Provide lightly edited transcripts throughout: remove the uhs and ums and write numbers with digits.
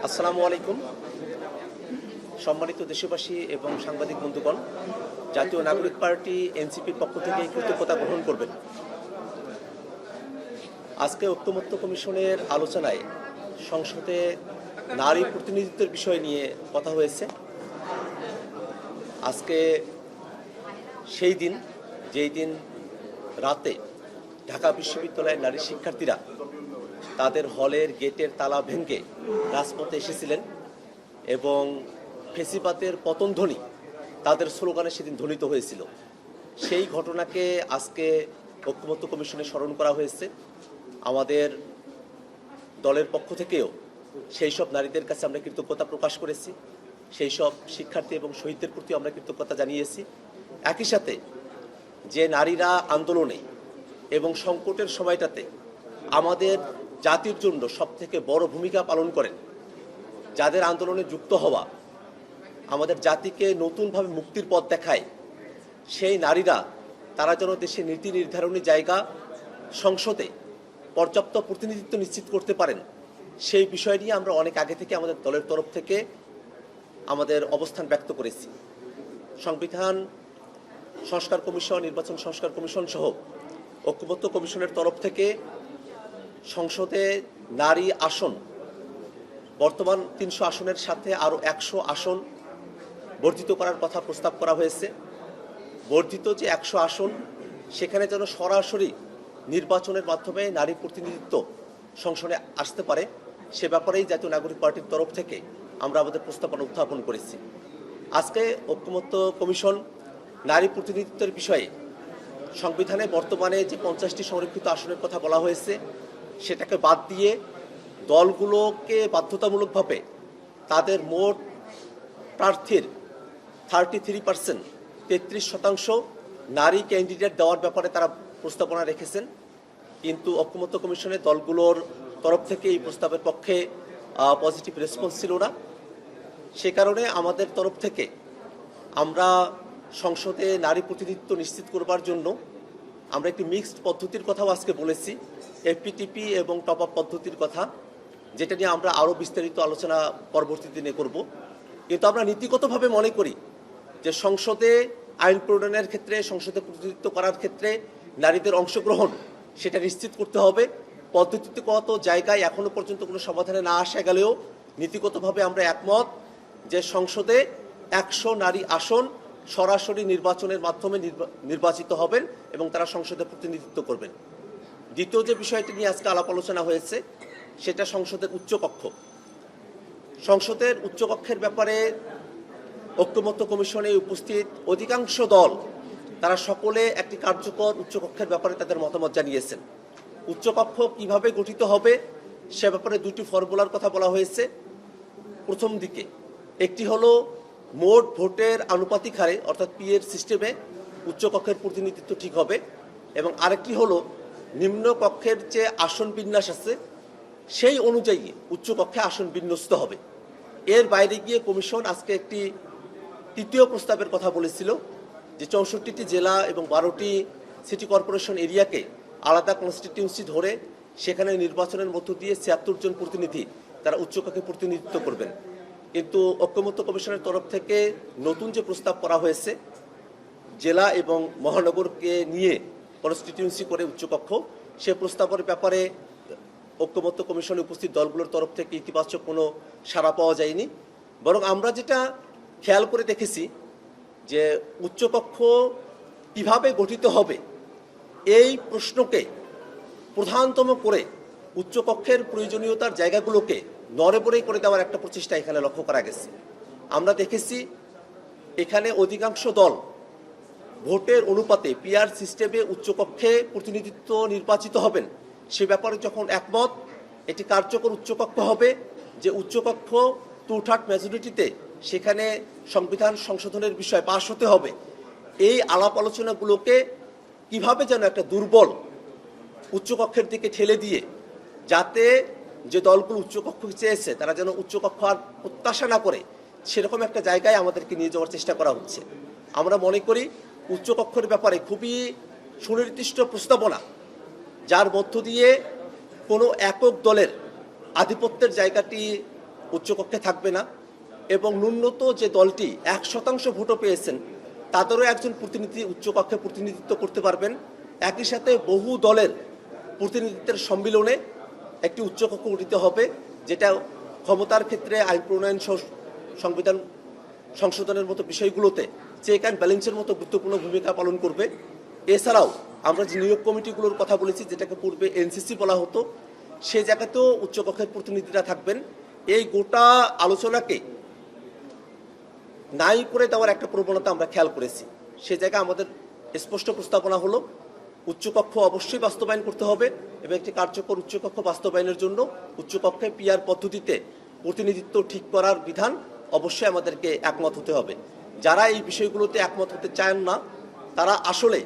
আসসালামু আলাইকুম। সম্মানিত দেশবাসী এবং সাংবাদিক বন্ধুগণ, জাতীয় নাগরিক পার্টি এনসিপির পক্ষ থেকে কৃতজ্ঞতা গ্রহণ করবেন। আজকে ঐক্যমত্য কমিশনের আলোচনায় সংসদে নারী প্রতিনিধিত্বের বিষয় নিয়ে কথা হয়েছে। আজকে সেই দিন যেই দিন রাতে ঢাকা বিশ্ববিদ্যালয়ের নারী শিক্ষার্থীরা তাদের হলের গেটের তালা ভেঙে রাজপথে এসেছিলেন এবং ফেসিবাদের পতনধ্বনি তাদের স্লোগানে সেদিন ধ্বনিত হয়েছিল। সেই ঘটনাকে আজকে ঐক্যমত্য কমিশনে স্মরণ করা হয়েছে। আমাদের দলের পক্ষ থেকেও সেই সব নারীদের কাছে আমরা কৃতজ্ঞতা প্রকাশ করেছি, সেই সব শিক্ষার্থী এবং শহীদদের প্রতি আমরা কৃতজ্ঞতা জানিয়েছি। একই সাথে যে নারীরা আন্দোলনে এবং সংকটের সময়টাতে আমাদের জাতির জন্য সবথেকে বড় ভূমিকা পালন করেন, যাদের আন্দোলনে যুক্ত হওয়া আমাদের জাতিকে নতুনভাবে মুক্তির পথ দেখায়, সেই নারীরা তারা যেন দেশে নীতি নির্ধারণী জায়গা সংসদে পর্যাপ্ত প্রতিনিধিত্ব নিশ্চিত করতে পারেন, সেই বিষয় নিয়ে আমরা অনেক আগে থেকে আমাদের দলের তরফ থেকে আমাদের অবস্থান ব্যক্ত করেছি। সংবিধান সংস্কার কমিশন, নির্বাচন সংস্কার কমিশন সহ ঐক্যমত্য কমিশনের তরফ থেকে সংসদে নারী আসন বর্তমান 300 আসনের সাথে আরও 100 আসন বর্ধিত করার কথা প্রস্তাব করা হয়েছে। বর্ধিত যে 100 আসন, সেখানে যেন সরাসরি নির্বাচনের মাধ্যমে নারী প্রতিনিধিত্ব সংসদে আসতে পারে, সে ব্যাপারেই জাতীয় নাগরিক পার্টির তরফ থেকে আমরা আমাদের প্রস্তাবনা উত্থাপন করেছি। আজকে ঐক্যমত্য কমিশন নারী প্রতিনিধিত্বের বিষয়ে সংবিধানে বর্তমানে যে 50টি সংরক্ষিত আসনের কথা বলা হয়েছে, সেটাকে বাদ দিয়ে দলগুলোকে বাধ্যতামূলকভাবে তাদের মোট প্রার্থীর 33% 33% নারী ক্যান্ডিডেট দেওয়ার ব্যাপারে তারা প্রস্তাবনা রেখেছেন। কিন্তু ঐক্যমত্য কমিশনের দলগুলোর তরফ থেকে এই প্রস্তাবের পক্ষে পজিটিভ রেসপন্স ছিল না। সে কারণে আমাদের তরফ থেকে আমরা সংসদে নারী প্রতিনিধিত্ব নিশ্চিত করবার জন্য আমরা একটি মিক্সড পদ্ধতির কথাও আজকে বলেছি, এফপিটিপি এবং টপ আপ পদ্ধতির কথা, যেটা নিয়ে আমরা আরও বিস্তারিত আলোচনা পরবর্তী দিনে করব। কিন্তু আমরা নীতিগতভাবে মনে করি যে সংসদে আইন প্রণয়নের ক্ষেত্রে, সংসদে প্রতিনিধিত্ব করার ক্ষেত্রে নারীদের অংশগ্রহণ সেটা নিশ্চিত করতে হবে। পদ্ধতিগত জায়গায় এখনও পর্যন্ত কোনো সমাধানে না আসা গেলেও নীতিগতভাবে আমরা একমত যে সংসদে 100 নারী আসন সরাসরি নির্বাচনের মাধ্যমে নির্বাচিত হবেন এবং তারা সংসদে প্রতিনিধিত্ব করবেন। দ্বিতীয় যে বিষয়টি নিয়ে আজকে আলাপ আলোচনা হয়েছে, সেটা সংসদের উচ্চকক্ষ। সংসদের উচ্চকক্ষের ব্যাপারে ঐক্যমত্য কমিশনে উপস্থিত অধিকাংশ দল তারা সকলে একটি কার্যকর উচ্চকক্ষের ব্যাপারে তাদের মতামত জানিয়েছেন। উচ্চকক্ষ কিভাবে গঠিত হবে সে ব্যাপারে দুটি ফর্মুলার কথা বলা হয়েছে। প্রথম দিকে একটি হলো মোট ভোটের আনুপাতিক হারে, অর্থাৎ পিএর সিস্টেমে উচ্চকক্ষের প্রতিনিধিত্ব ঠিক হবে, এবং আরেকটি হলো নিম্ন কক্ষের যে আসন বিন্যাস আছে সেই অনুযায়ী উচ্চকক্ষে আসন বিন্যস্ত হবে। এর বাইরে গিয়ে কমিশন আজকে একটি তৃতীয় প্রস্তাবের কথা বলেছিল, যে 64টি জেলা এবং 12টি সিটি কর্পোরেশন এরিয়াকে আলাদা কনস্টিটিউয়েন্সি ধরে সেখানে নির্বাচনের মধ্য দিয়ে 76 জন প্রতিনিধি তারা উচ্চকক্ষে প্রতিনিধিত্ব করবেন। কিন্তু ঐক্যমত্য কমিশনের তরফ থেকে নতুন যে প্রস্তাব করা হয়েছে, জেলা এবং মহানগরকে নিয়ে কনস্টিটিউয়েন্সি করে উচ্চকক্ষ, সে প্রস্তাবের ব্যাপারে ঐক্যমত্য কমিশনে উপস্থিত দলগুলোর তরফ থেকে ইতিবাচক কোনো সাড়া পাওয়া যায়নি। বরং আমরা যেটা খেয়াল করে দেখেছি যে উচ্চকক্ষ কিভাবে গঠিত হবে এই প্রশ্নকে প্রধানতম করে উচ্চকক্ষের প্রয়োজনীয়তার জায়গাগুলোকে নড়েবড়ে করে দেওয়ার একটা প্রচেষ্টা এখানে লক্ষ্য করা গেছে। আমরা দেখেছি এখানে অধিকাংশ দল ভোটের অনুপাতে পিআর সিস্টেমে উচ্চকক্ষে প্রতিনিধিত্ব নির্বাচিত হবেন সে ব্যাপারে যখন একমত, এটি কার্যকর উচ্চকক্ষ হবে, যে উচ্চকক্ষ 2/3 মেজরিটিতে সেখানে সংবিধান সংশোধনের বিষয় পাশ হতে হবে, এই আলাপ আলোচনাগুলোকে কিভাবে যেন একটা দুর্বল উচ্চকক্ষের দিকে ঠেলে দিয়ে, যাতে যে দলগুলো উচ্চকক্ষ চেয়েছে তারা যেন উচ্চকক্ষ আর প্রত্যাশা না করে, সেরকম একটা জায়গায় আমাদেরকে নিয়ে যাওয়ার চেষ্টা করা হচ্ছে। আমরা মনে করি উচ্চকক্ষের ব্যাপারে খুবই সুনির্দিষ্ট প্রস্তাবনা, যার মধ্য দিয়ে কোনো একক দলের আধিপত্যের জায়গাটি উচ্চকক্ষে থাকবে না এবং ন্যূনত যে দলটি 1% ভোটও পেয়েছেন তাদেরও একজন প্রতিনিধি উচ্চকক্ষে প্রতিনিধিত্ব করতে পারবেন। একই সাথে বহু দলের প্রতিনিধিত্বের সম্মিলনে একটি উচ্চকক্ষ গঠিত হবে, যেটা ক্ষমতার ক্ষেত্রে আইন প্রণয়ন, সংবিধান সংশোধনের মতো বিষয়গুলোতে চেক অ্যান্ড ব্যালেন্সের মতো গুরুত্বপূর্ণ ভূমিকা পালন করবে। এছাড়াও আমরা যে নিয়োগ কমিটিগুলোর কথা বলেছি, যেটাকে পূর্বে এনসিসি বলা হতো, সেই জায়গাতেও উচ্চকক্ষের প্রতিনিধিরা থাকবেন। এই গোটা আলোচনাকে নাই করে দেওয়ার একটা প্রবণতা আমরা খেয়াল করেছি। সে জায়গায় আমাদের স্পষ্ট প্রস্তাবনা হলো উচ্চকক্ষ অবশ্যই বাস্তবায়ন করতে হবে এবং একটি কার্যকর উচ্চকক্ষ বাস্তবায়নের জন্য উচ্চকক্ষে পিআর পদ্ধতিতে প্রতিনিধিত্ব ঠিক করার বিধান অবশ্যই আমাদেরকে একমত হতে হবে। যারা এই বিষয়গুলোতে একমত হতে চান না, তারা আসলে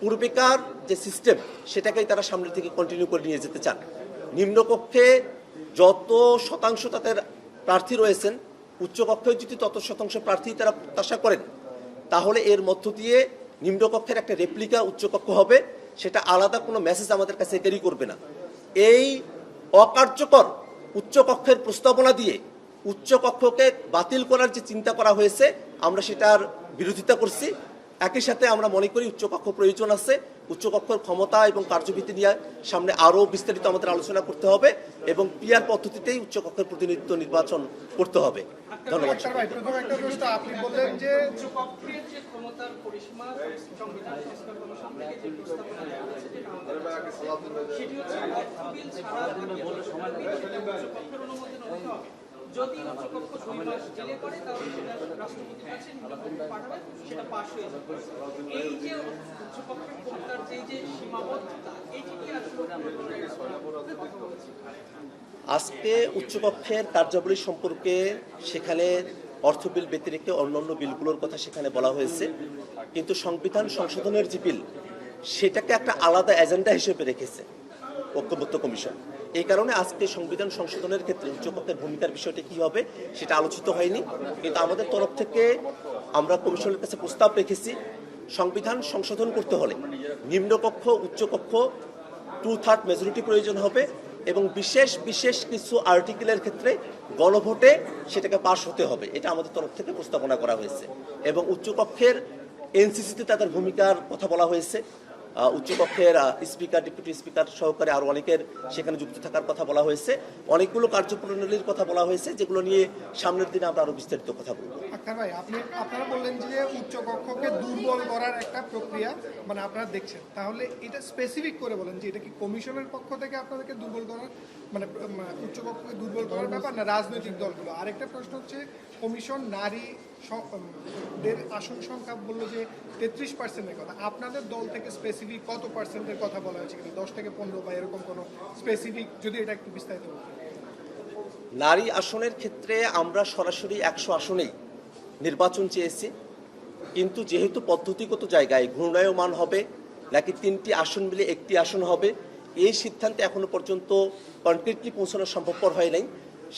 পূর্বেকার যে সিস্টেম সেটাকেই তারা সামনের দিকে কন্টিনিউ করে নিয়ে যেতে চান। নিম্নকক্ষে যত শতাংশ তাদের প্রার্থী রয়েছেন, উচ্চকক্ষে যদি তত শতাংশ প্রার্থী তারা প্রত্যাশা করেন, তাহলে এর মধ্য দিয়ে নিম্নকক্ষের একটা রেপ্লিকা উচ্চকক্ষ হবে, সেটা আলাদা কোনো মেসেজ আমাদের কাছে ক্যারি করবে না। এই অকার্যকর উচ্চকক্ষের প্রস্তাবনা দিয়ে উচ্চকক্ষকে বাতিল করার যে চিন্তা করা হয়েছে, আমরা সেটার বিরোধিতা করছি। একই সাথে আমরা মনে করি উচ্চকক্ষ প্রয়োজন আছে। উচ্চকক্ষের ক্ষমতা এবং কার্যবিধি নিয়ে সামনে আরও বিস্তারিত আমাদের আলোচনা করতে হবে এবং পিআর পদ্ধতিতেই উচ্চকক্ষের প্রতিনিধিত্ব নির্বাচন করতে হবে। ধন্যবাদ। আপনি বললেন যে উচ্চকক্ষের যে ক্ষমতার পরিসীমা সংবিধান সংস্কার কমিশন থেকে যে প্রস্তাবনা দেওয়া হয়েছে, সেটি হচ্ছে অর্থবিল ছাড়া উচ্চকক্ষের অনুমোদন হতে হবে। যদি উচ্চকক্ষ 2 মাস ডিলে করে, তাহলে সেটা রাষ্ট্রপতির কাছে নিম্নকক্ষে পাঠাবে, সেটা পাশ হয়ে যাবে। এই যে উচ্চকক্ষের ক্ষমতার যে সীমাবদ্ধতা, এটি নিয়ে আসলে কথা বলেছি। আজকে উচ্চকক্ষের কার্যাবলী সম্পর্কে সেখানে অর্থ বিল ব্যতিরেকে অন্যান্য বিলগুলোর কথা সেখানে বলা হয়েছে, কিন্তু সংবিধান সংশোধনের যে বিল সেটাকে একটা আলাদা এজেন্ডা হিসেবে রেখেছে ঐক্যমত্য কমিশন। এই কারণে আজকে সংবিধান সংশোধনের ক্ষেত্রে উচ্চকক্ষের ভূমিকার বিষয়টি কী হবে সেটা আলোচিত হয়নি, কিন্তু আমাদের তরফ থেকে আমরা কমিশনের কাছে প্রস্তাব রেখেছি সংবিধান সংশোধন করতে হলে নিম্নকক্ষ উচ্চকক্ষ 2/3 মেজরিটি প্রয়োজন হবে এবং বিশেষ বিশেষ কিছু আর্টিকেলের ক্ষেত্রে গণভোটে সেটাকে পাশ হতে হবে। এটা আমাদের তরফ থেকে প্রস্তাবনা করা হয়েছে এবং উচ্চকক্ষের এনসিসিতে তাদের ভূমিকার কথা বলা হয়েছে। উচ্চকক্ষের স্পিকার, ডেপুটি স্পিকার সহকারে আরও অনেকের সেখানে যুক্ত থাকার কথা বলা হয়েছে। অনেকগুলো কার্যপ্রণালীর কথা বলা হয়েছে, যেগুলো নিয়ে সামনের দিনে আমরা আরও বিস্তারিত কথা বলবো। আক্তার ভাই, আপনারা বললেন যে উচ্চকক্ষকে দুর্বল করার একটা প্রক্রিয়া মানে আপনারা দেখছেন, তাহলে এটা স্পেসিফিক করে বলেন যে এটা কি কমিশনের পক্ষ থেকে আপনাদেরকে দুর্বল করার মানে উচ্চকক্ষকে দুর্বল করার ব্যাপার, না রাজনৈতিক দলগুলো? আরেকটা প্রশ্ন হচ্ছে, কমিশন নারী দের আসন সংখ্যা বললো যে 33%-এর কথা, আপনাদের দল থেকে স্পেসিফিক কত পার্সেন্টের কথা বলা হয়েছে, 10 থেকে 15 বা এরকম কোনো স্পেসিফিক, যদি এটা একটু বিস্তারিত বলতেন। নারী আসনের ক্ষেত্রে আমরা সরাসরি 100 আসনেই নির্বাচন চেয়েছি, কিন্তু যেহেতু পদ্ধতিগত জায়গায় ঘূর্ণায়মান হবে নাকি 3টি আসন মিলে একটি আসন হবে, এই সিদ্ধান্তে এখনো পর্যন্ত কনক্রিটলি পৌঁছানো সম্ভবপর হয় নাই।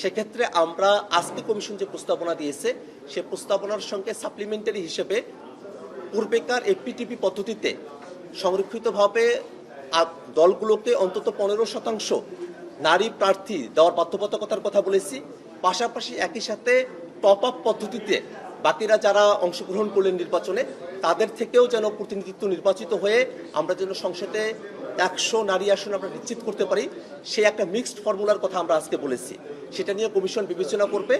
সেক্ষেত্রে আমরা আজকে কমিশন যে প্রস্তাবনা দিয়েছে, সে প্রস্তাবনার সঙ্গে সাপ্লিমেন্টারি হিসেবে পূর্বেকার এফপিটিপি পদ্ধতিতে সংরক্ষিতভাবে দলগুলোকে অন্তত 15% নারী প্রার্থী দেওয়ার বাধ্যবাধকতার কথা বলেছি। পাশাপাশি একই সাথে টপ আপ পদ্ধতিতে বাকিরা যারা অংশগ্রহণ করলেন নির্বাচনে, তাদের থেকেও যেন প্রতিনিধিত্ব নির্বাচিত হয়ে আমরা যেন সংসদে 100 নারী আসন আমরা নিশ্চিত করতে পারি, সেই একটা মিক্সড ফর্মুলার কথা আমরা আজকে বলেছি। সেটা নিয়ে কমিশন বিবেচনা করবে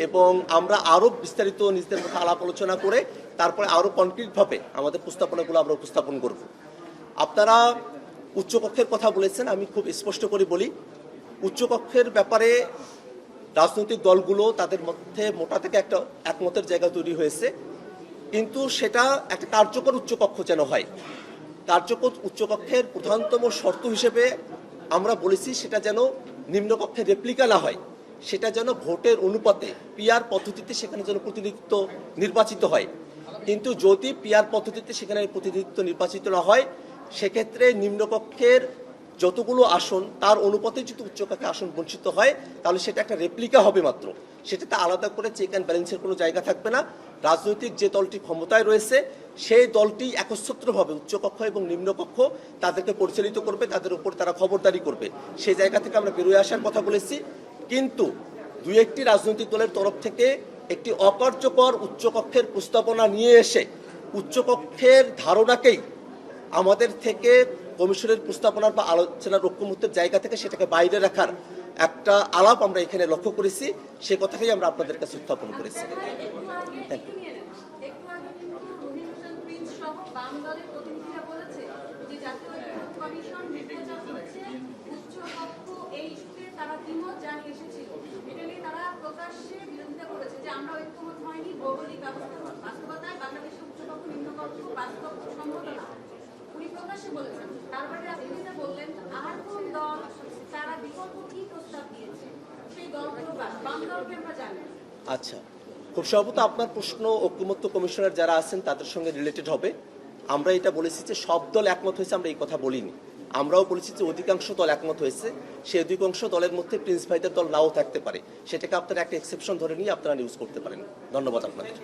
এবং আমরা আরও বিস্তারিত নিজেদের মধ্যে আলাপ আলোচনা করে তারপরে আরও কনক্রিটভাবে আমাদের প্রস্তাবনাগুলো আমরা উপস্থাপন করব। আপনারা উচ্চকক্ষের কথা বলেছেন, আমি খুব স্পষ্ট করে বলি, উচ্চকক্ষের ব্যাপারে রাজনৈতিক দলগুলো তাদের মধ্যে মোটা থেকে একটা একমতের জায়গা তৈরি হয়েছে, কিন্তু সেটা একটা কার্যকর উচ্চকক্ষ যেন হয়। কার্যকর উচ্চকক্ষের প্রধানতম শর্ত হিসেবে আমরা বলেছি সেটা যেন নিম্নকক্ষের রেপ্লিকা না হয়, সেটা যেন ভোটের অনুপাতে পিআর পদ্ধতিতে সেখানে যেন প্রতিনিধিত্ব নির্বাচিত হয়। কিন্তু যদি পিআর পদ্ধতিতে সেখানে প্রতিনিধিত্ব নির্বাচিত না হয়, সেক্ষেত্রে নিম্নকক্ষের যতগুলো আসন তার অনুপাতে যদি উচ্চকক্ষে আসন বঞ্চিত হয়, তাহলে সেটা একটা রেপ্লিকা হবে মাত্র। সেটাতে আলাদা করে চেক অ্যান্ড ব্যালেন্সের কোনো জায়গা থাকবে না। রাজনৈতিক যে দলটি ক্ষমতায় রয়েছে সেই দলটি একচ্ছত্রভাবে উচ্চকক্ষ এবং নিম্নকক্ষ তাদেরকে পরিচালিত করবে, তাদের উপর তারা খবরদারি করবে। সেই জায়গা থেকে আমরা বেরোয় আসার কথা বলেছি। কিন্তু দুই একটি রাজনৈতিক দলের তরফ থেকে একটি অকার্যকর উচ্চকক্ষের প্রস্তাবনা নিয়ে এসে উচ্চকক্ষের ধারণাকেই আমাদের থেকে কমিশনের প্রস্তাবনার বা আলোচনার ঐক্যমত্যের জায়গা থেকে সেটাকে বাইরে রাখার একটা আলাপ আমরা এখানে লক্ষ্য করেছি, সে কথাকেই আমরা আপনাদের কাছে উত্থাপন করেছি। উনি প্রকাশ্যে বলেছেন, তারপরে আপনি যেটা বললেন আর কোন দল তারা বিকল্প কি প্রস্তাব দিয়েছে সেই দলগুলো বাম দলকে আমরা জানি। আচ্ছা, খুব সম্ভবত আপনার প্রশ্ন ঐক্যমত্য কমিশনার যারা আছেন তাদের সঙ্গে রিলেটেড হবে। আমরা এটা বলেছি যে সব দল একমত হয়েছে, আমরা এই কথা বলিনি। আমরাও বলেছি যে অধিকাংশ দল একমত হয়েছে, সেই অধিকাংশ দলের মধ্যে প্রিন্স ভাইদের দল নাও থাকতে পারে, সেটাকে আপনারা একটা এক্সেপশন ধরে নিয়ে আপনারা নিউজ করতে পারেন। ধন্যবাদ আপনাদের।